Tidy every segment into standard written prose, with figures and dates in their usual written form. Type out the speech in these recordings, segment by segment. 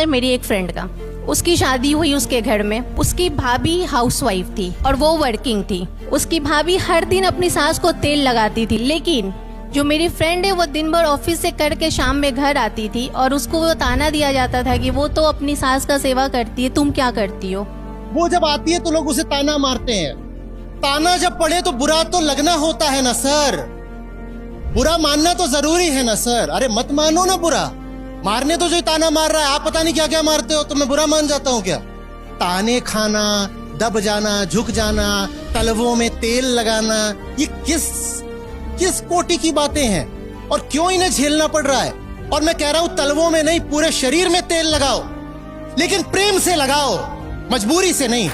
मेरी एक फ्रेंड का, उसकी शादी हुई उसके घर में। उसकी भाभी हाउसवाइफ थी और वो वर्किंग थी। उसकी भाभी हर दिन अपनी सास को तेल लगाती थी, लेकिन जो मेरी फ्रेंड है वो दिन भर ऑफिस से करके शाम में घर आती थी और उसको वो ताना दिया जाता था कि वो तो अपनी सास का सेवा करती है, तुम क्या करती हो। वो जब आती है तो लोग उसे ताना मारते हैं। ताना जब पड़े तो बुरा तो लगना होता है ना सर, बुरा मानना तो जरूरी है ना सर। अरे मत मानो ना बुरा, मारने तो जो ताना मार रहा है, आप पता नहीं क्या क्या मारते हो, तो मैं बुरा मान जाता हूं क्या? ताने खाना, दब जाना, झुक जाना, तलवों में तेल लगाना, ये किस कोटि की बातें हैं और क्यों इन्हें झेलना पड़ रहा है? और मैं कह रहा हूं तलवों में नहीं, पूरे शरीर में तेल लगाओ, लेकिन प्रेम से लगाओ, मजबूरी से नहीं।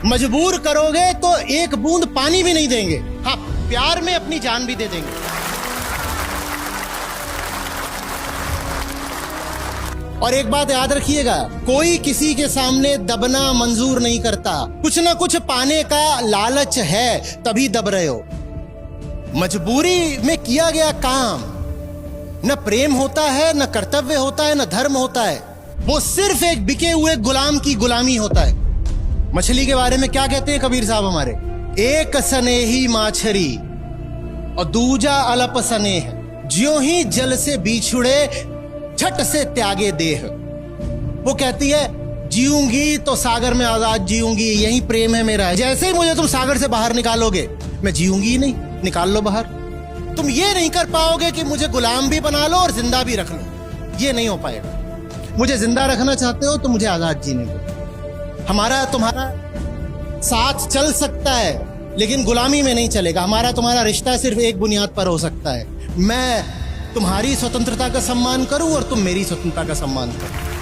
मजबूर करोगे तो एक बूंद पानी भी नहीं देंगे, हाँ प्यार में अपनी जान भी दे देंगे। और एक बात याद रखिएगा, कोई किसी के सामने दबना मंजूर नहीं करता। कुछ ना कुछ पाने का लालच है, तभी दब रहे हो। मजबूरी में किया गया काम न प्रेम होता है, न कर्तव्य होता है, न धर्म होता है। वो सिर्फ एक बिके हुए गुलाम की गुलामी होता है। मछली के बारे में क्या कहते हैं कबीर साहब हमारे? एक स्नेही माछरी और दूजा अलप स्नेह, ज्यों ही जल से बिछुड़े झट से त्यागे देह। वो कहती है जीऊंगी तो सागर में आजाद जीऊंगी, यही प्रेम है मेरा। जैसे ही मुझे तुम सागर से बाहर निकालोगे, मैं जीऊंगी ही नहीं, निकाल लो बाहर। तुम ये नहीं कर पाओगे कि मुझे गुलाम भी बना लो और जिंदा भी रख लो, ये नहीं हो पाएगा। मुझे जिंदा रखना चाहते हो तो मुझे आजाद जीने दो। हमारा तुम्हारा साथ चल सकता है, लेकिन गुलामी में नहीं चलेगा। हमारा तुम्हारा रिश्ता सिर्फ एक बुनियाद पर हो सकता है, मैं तुम्हारी स्वतंत्रता का सम्मान करूं और तुम मेरी स्वतंत्रता का सम्मान करो।